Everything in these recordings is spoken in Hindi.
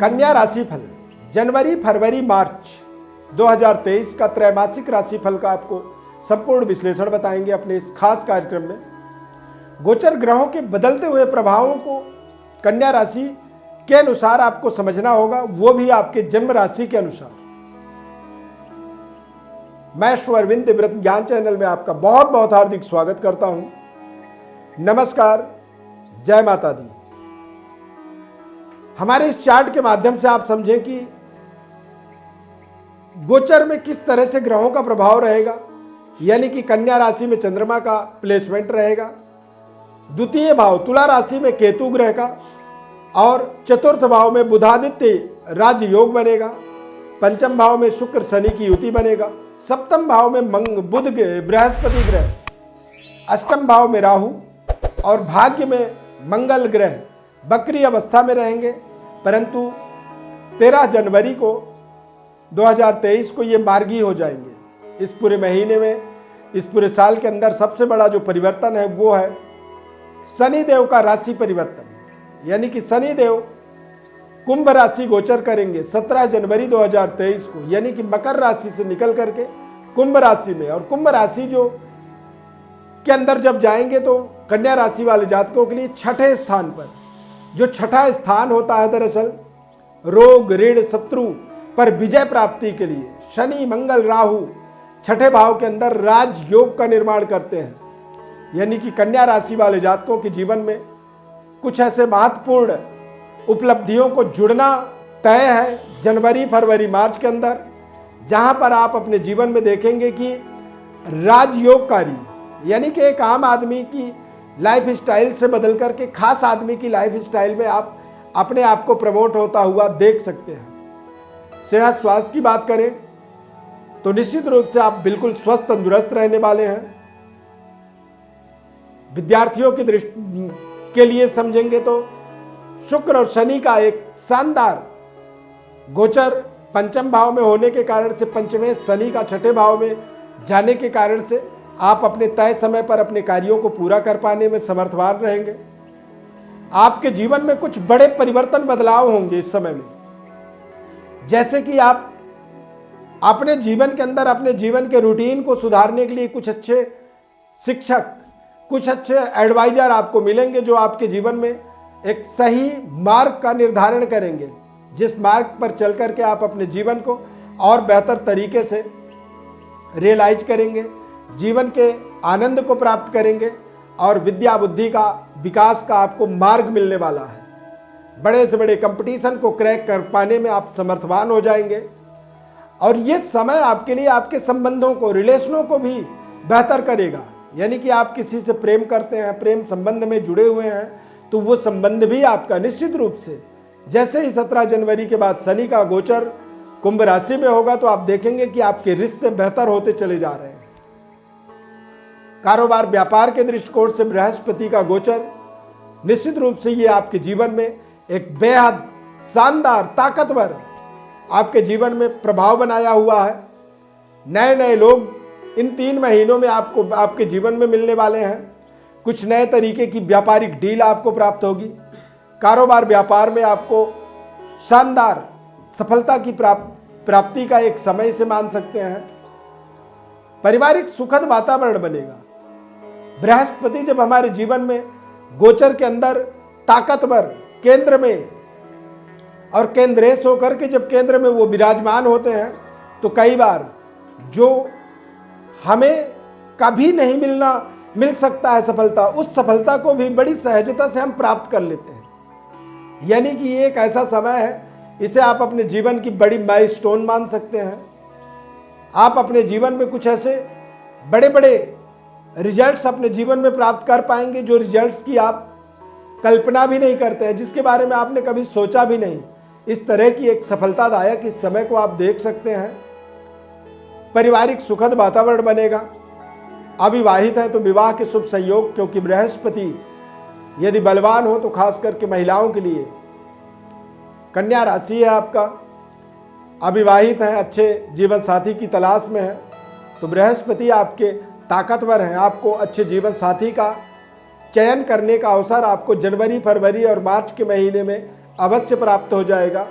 कन्या राशिफल जनवरी फरवरी मार्च 2023 का त्रैमासिक राशिफल का आपको संपूर्ण विश्लेषण बताएंगे अपने इस खास कार्यक्रम में। गोचर ग्रहों के बदलते हुए प्रभावों को कन्या राशि के अनुसार आपको समझना होगा, वो भी आपके जन्म राशि के अनुसार। मैं अरविंद व्रत ज्ञान चैनल में आपका बहुत बहुत हार्दिक स्वागत करता हूं। नमस्कार, जय माता दी। हमारे इस चार्ट के माध्यम से आप समझें कि गोचर में किस तरह से ग्रहों का प्रभाव रहेगा, यानी कि कन्या राशि में चंद्रमा का प्लेसमेंट रहेगा, द्वितीय भाव तुला राशि में केतु ग्रह का, और चतुर्थ भाव में बुधादित्य राजयोग बनेगा, पंचम भाव में शुक्र शनि की युति बनेगा, सप्तम भाव में बुध बृहस्पति ग्रह, अष्टम भाव में राहु और भाग्य में मंगल ग्रह बकरी अवस्था में रहेंगे। परंतु 13 जनवरी को 2023 को ये मार्गी हो जाएंगे। इस पूरे महीने में, इस पूरे साल के अंदर सबसे बड़ा जो परिवर्तन है वो है शनिदेव का राशि परिवर्तन, यानी कि शनिदेव कुंभ राशि गोचर करेंगे 17 जनवरी 2023 को, यानी कि मकर राशि से निकल करके कुंभ राशि में। और कुंभ राशि जो के अंदर जब जाएंगे तो कन्या राशि वाले जातकों के लिए छठे स्थान पर, जो छठा स्थान होता है दरअसल रोग ऋण शत्रु पर विजय प्राप्ति के लिए, शनि मंगल राहु छठे भाव के अंदर राजयोग का निर्माण करते हैं। यानी कि कन्या राशि वाले जातकों के जीवन में कुछ ऐसे महत्वपूर्ण उपलब्धियों को जुड़ना तय है जनवरी फरवरी मार्च के अंदर, जहां पर आप अपने जीवन में देखेंगे कि राजयोगकारी, यानी कि एक आम आदमी की लाइफ स्टाइल से बदल करके खास आदमी की लाइफ स्टाइल में आप अपने आप को प्रमोट होता हुआ देख सकते हैं। सेहत स्वास्थ्य की बात करें तो निश्चित रूप से आप बिल्कुल स्वस्थ तंदुरुस्त रहने वाले हैं। विद्यार्थियों की दृष्टि के लिए समझेंगे तो शुक्र और शनि का एक शानदार गोचर पंचम भाव में होने के कारण से, पंचमें शनि का छठे भाव में जाने के कारण से आप अपने तय समय पर अपने कार्यों को पूरा कर पाने में समर्थवान रहेंगे। आपके जीवन में कुछ बड़े परिवर्तन बदलाव होंगे इस समय में, जैसे कि आप अपने जीवन के अंदर अपने जीवन के रूटीन को सुधारने के लिए कुछ अच्छे शिक्षक, कुछ अच्छे एडवाइजर आपको मिलेंगे, जो आपके जीवन में एक सही मार्ग का निर्धारण करेंगे, जिस मार्ग पर चल करके आप अपने जीवन को और बेहतर तरीके से रियलाइज करेंगे, जीवन के आनंद को प्राप्त करेंगे और विद्या बुद्धि का विकास का आपको मार्ग मिलने वाला है। बड़े से बड़े कंपटीशन को क्रैक कर पाने में आप समर्थवान हो जाएंगे। और ये समय आपके लिए आपके संबंधों को, रिलेशनों को भी बेहतर करेगा। यानी कि आप किसी से प्रेम करते हैं, प्रेम संबंध में जुड़े हुए हैं, तो वो संबंध भी आपका निश्चित रूप से, जैसे ही 17 जनवरी के बाद शनि का गोचर कुंभ राशि में होगा, तो आप देखेंगे कि आपके रिश्ते बेहतर होते चले जा रहे हैं। कारोबार व्यापार के दृष्टिकोण से बृहस्पति का गोचर निश्चित रूप से ये आपके जीवन में एक बेहद शानदार ताकतवर आपके जीवन में प्रभाव बनाया हुआ है। नए नए लोग इन 3 महीनों में आपको आपके जीवन में मिलने वाले हैं। कुछ नए तरीके की व्यापारिक डील आपको प्राप्त होगी। कारोबार व्यापार में आपको शानदार सफलता की प्राप्ति का एक समय से मान सकते हैं। पारिवारिक सुखद वातावरण बनेगा। बृहस्पति जब हमारे जीवन में गोचर के अंदर ताकतवर केंद्र में और केंद्रेश होकर के जब केंद्र में वो विराजमान होते हैं, तो कई बार जो हमें कभी नहीं मिल सकता है सफलता, उस सफलता को भी बड़ी सहजता से हम प्राप्त कर लेते हैं। यानी कि ये एक ऐसा समय है, इसे आप अपने जीवन की बड़ी माइलस्टोन मान सकते हैं। आप अपने जीवन में कुछ ऐसे बड़े बड़े रिजल्ट्स अपने जीवन में प्राप्त कर पाएंगे, जो रिजल्ट्स की आप कल्पना भी नहीं करते हैं, जिसके बारे में आपने कभी सोचा भी नहीं। इस तरह की एक सफलतादायक इस समय को आप देख सकते हैं। पारिवारिक सुखद वातावरण बनेगा। अविवाहित है तो विवाह के शुभ संयोग, क्योंकि बृहस्पति यदि बलवान हो तो खास करके महिलाओं के लिए कन्या राशि है आपका। अविवाहित हैं, अच्छे जीवन साथी की तलाश में है, तो बृहस्पति आपके ताकतवर हैं। आपको अच्छे जीवन साथी का चयन करने का अवसर आपको जनवरी फरवरी और मार्च के महीने में अवश्य प्राप्त हो जाएगा।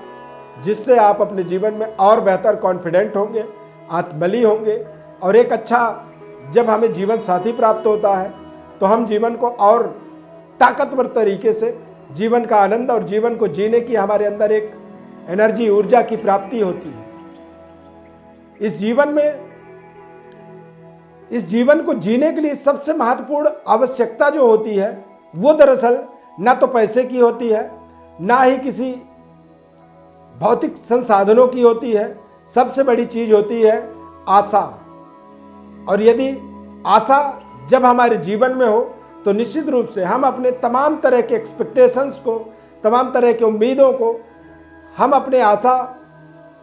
जिससे आप अपने जीवन में और बेहतर कॉन्फिडेंट होंगे, आत्मबली होंगे। और एक अच्छा, जब हमें जीवन साथी प्राप्त होता है तो हम जीवन को और ताकतवर तरीके से जीवन का आनंद और जीवन को जीने की हमारे अंदर एक एनर्जी, ऊर्जा की प्राप्ति होती है। इस जीवन को जीने के लिए सबसे महत्वपूर्ण आवश्यकता जो होती है वो दरअसल ना तो पैसे की होती है, ना ही किसी भौतिक संसाधनों की होती है। सबसे बड़ी चीज होती है आशा। और यदि आशा जब हमारे जीवन में हो तो निश्चित रूप से हम अपने तमाम तरह के एक्सपेक्टेशंस को, तमाम तरह की उम्मीदों को हम अपने आशा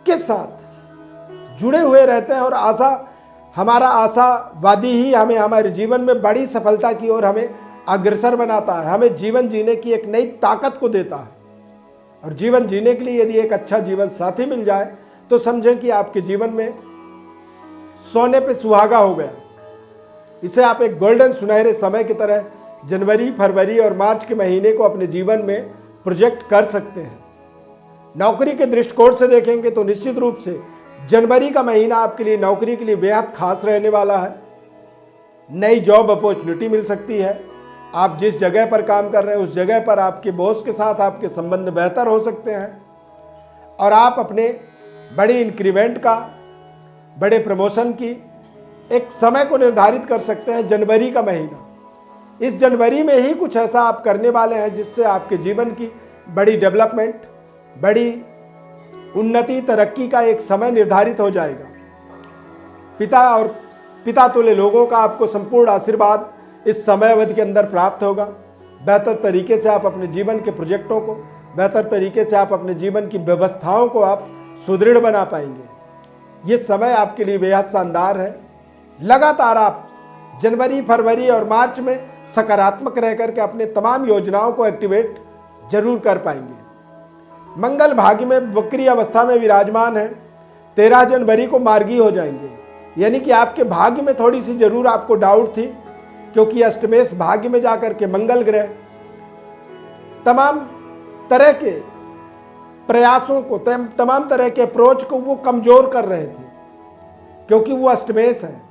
के साथ जुड़े हुए रहते हैं। और हमारा आशावादी ही हमें हमारे जीवन में बड़ी सफलता की ओर हमें अग्रसर बनाता है, हमें जीवन जीने की एक नई ताकत को देता है। और जीवन जीने के लिए यदि एक अच्छा जीवन साथी मिल जाए तो समझें कि आपके जीवन में सोने पे सुहागा हो गया। इसे आप एक गोल्डन सुनहरे समय की तरह जनवरी, फरवरी और मार्च के महीने को अपने जीवन में प्रोजेक्ट कर सकते हैं। नौकरी के दृष्टिकोण से देखेंगे तो निश्चित रूप से जनवरी का महीना आपके लिए नौकरी के लिए बेहद खास रहने वाला है। नई जॉब अपॉर्चुनिटी मिल सकती है। आप जिस जगह पर काम कर रहे हैं उस जगह पर आपके बॉस के साथ आपके संबंध बेहतर हो सकते हैं और आप अपने बड़ी इंक्रीमेंट का, बड़े प्रमोशन की एक समय को निर्धारित कर सकते हैं। जनवरी का महीना, इस जनवरी में ही कुछ ऐसा आप करने वाले हैं जिससे आपके जीवन की बड़ी डेवलपमेंट, बड़ी उन्नति, तरक्की का एक समय निर्धारित हो जाएगा। पिता तुल्य लोगों का आपको संपूर्ण आशीर्वाद इस समय अवधि के अंदर प्राप्त होगा। बेहतर तरीके से आप अपने जीवन के प्रोजेक्टों को, बेहतर तरीके से आप अपने जीवन की व्यवस्थाओं को आप सुदृढ़ बना पाएंगे। ये समय आपके लिए बेहद शानदार है। लगातार आप जनवरी, फरवरी और मार्च में सकारात्मक रह करके अपने तमाम योजनाओं को एक्टिवेट जरूर कर पाएंगे। मंगल भाग्य में वक्री अवस्था में विराजमान है। 13 जनवरी को मार्गी हो जाएंगे, यानी कि आपके भाग्य में थोड़ी सी जरूर आपको डाउट थी, क्योंकि अष्टमेश भाग्य में जाकर के मंगल ग्रह तमाम तरह के प्रयासों को, तमाम तरह के अप्रोच को वो कमजोर कर रहे थे, क्योंकि वो अष्टमेश है।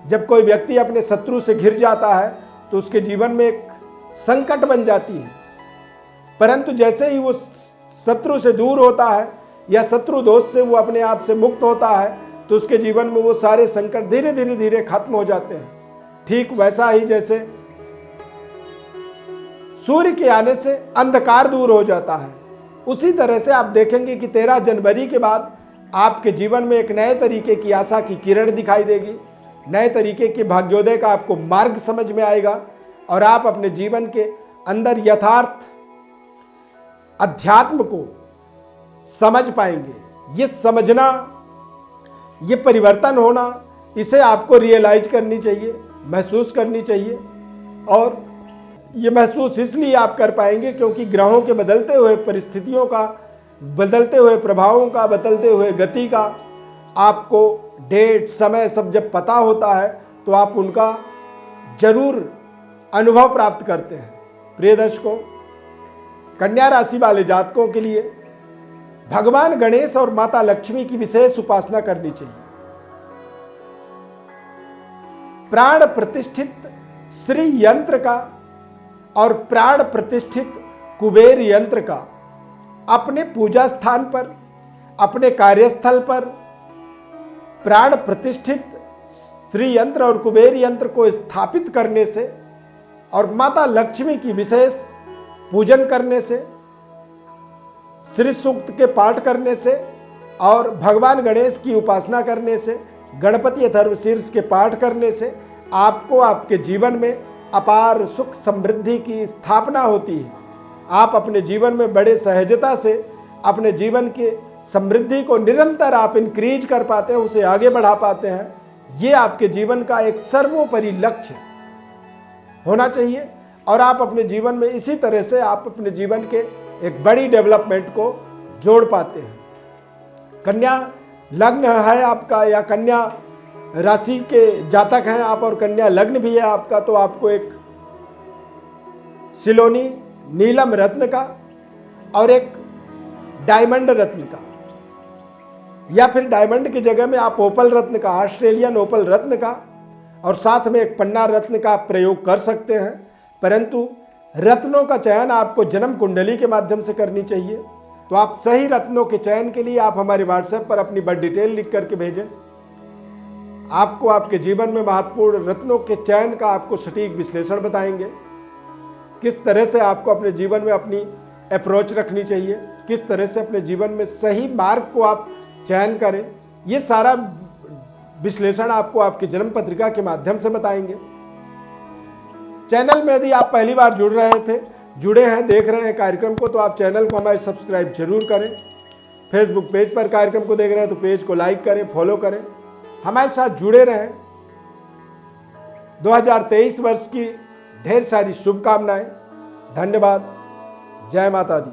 जब कोई व्यक्ति अपने शत्रु से घिर जाता है तो उसके जीवन में एक संकट बन जाती है, परंतु जैसे ही वो शत्रु से दूर होता है या शत्रु दोष से वो अपने आप से मुक्त होता है तो उसके जीवन में वो सारे संकट धीरे धीरे खत्म हो जाते हैं। ठीक वैसा ही जैसे सूर्य के आने से अंधकार दूर हो जाता है, उसी तरह से आप देखेंगे कि 13 जनवरी के बाद आपके जीवन में एक नए तरीके की आशा की किरण दिखाई देगी, नए तरीके के भाग्योदय का आपको मार्ग समझ में आएगा और आप अपने जीवन के अंदर यथार्थ अध्यात्म को समझ पाएंगे। ये समझना, ये परिवर्तन होना, इसे आपको रियलाइज करनी चाहिए, महसूस करनी चाहिए। और ये महसूस इसलिए आप कर पाएंगे क्योंकि ग्रहों के बदलते हुए परिस्थितियों का, बदलते हुए प्रभावों का, बदलते हुए गति का आपको डेट, समय सब जब पता होता है तो आप उनका जरूर अनुभव प्राप्त करते हैं। प्रिय दर्शकों, कन्या राशि वाले जातकों के लिए भगवान गणेश और माता लक्ष्मी की विशेष उपासना करनी चाहिए। प्राण प्रतिष्ठित श्री यंत्र का और प्राण प्रतिष्ठित कुबेर यंत्र का अपने पूजा स्थान पर, अपने कार्यस्थल पर प्राण प्रतिष्ठित श्री यंत्र और कुबेर यंत्र को स्थापित करने से और माता लक्ष्मी की विशेष पूजन करने से, श्री सूक्त के पाठ करने से और भगवान गणेश की उपासना करने से, गणपति अथर्वशीर्ष के पाठ करने से आपको आपके जीवन में अपार सुख समृद्धि की स्थापना होती है। आप अपने जीवन में बड़े सहजता से अपने जीवन के समृद्धि को निरंतर आप इंक्रीज कर पाते हैं, उसे आगे बढ़ा पाते हैं। ये आपके जीवन का एक सर्वोपरि लक्ष्य होना चाहिए और आप अपने जीवन में इसी तरह से आप अपने जीवन के एक बड़ी डेवलपमेंट को जोड़ पाते हैं। कन्या लग्न है आपका या कन्या राशि के जातक हैं आप और कन्या लग्न भी है आपका, तो आपको एक सिलोनी नीलम रत्न का और एक डायमंड रत्न का, या फिर डायमंड की जगह में आप ओपल रत्न का, ऑस्ट्रेलियन ओपल रत्न का और साथ में एक पन्ना रत्न का प्रयोग कर सकते हैं। परंतु रत्नों का चयन आपको जन्म कुंडली के माध्यम से करनी चाहिए। तो आप सही रत्नों के चयन के लिए आप हमारे व्हाट्सएप पर अपनी बर्थ डिटेल लिख करके भेजें। आपको आपके जीवन में महत्वपूर्ण रत्नों के चयन का आपको सटीक विश्लेषण बताएंगे। किस तरह से आपको अपने जीवन में अपनी अप्रोच रखनी चाहिए, किस तरह से अपने जीवन में सही मार्ग को आप चयन करें, ये सारा विश्लेषण आपको आपकी जन्म पत्रिका के माध्यम से बताएंगे। चैनल में यदि आप पहली बार जुड़े हैं, देख रहे हैं कार्यक्रम को, तो आप चैनल को हमारे सब्सक्राइब जरूर करें। फेसबुक पेज पर कार्यक्रम को देख रहे हैं तो पेज को लाइक करें, फॉलो करें, हमारे साथ जुड़े रहें। 2023 वर्ष की ढेर सारी शुभकामनाएं। धन्यवाद। जय माता दी।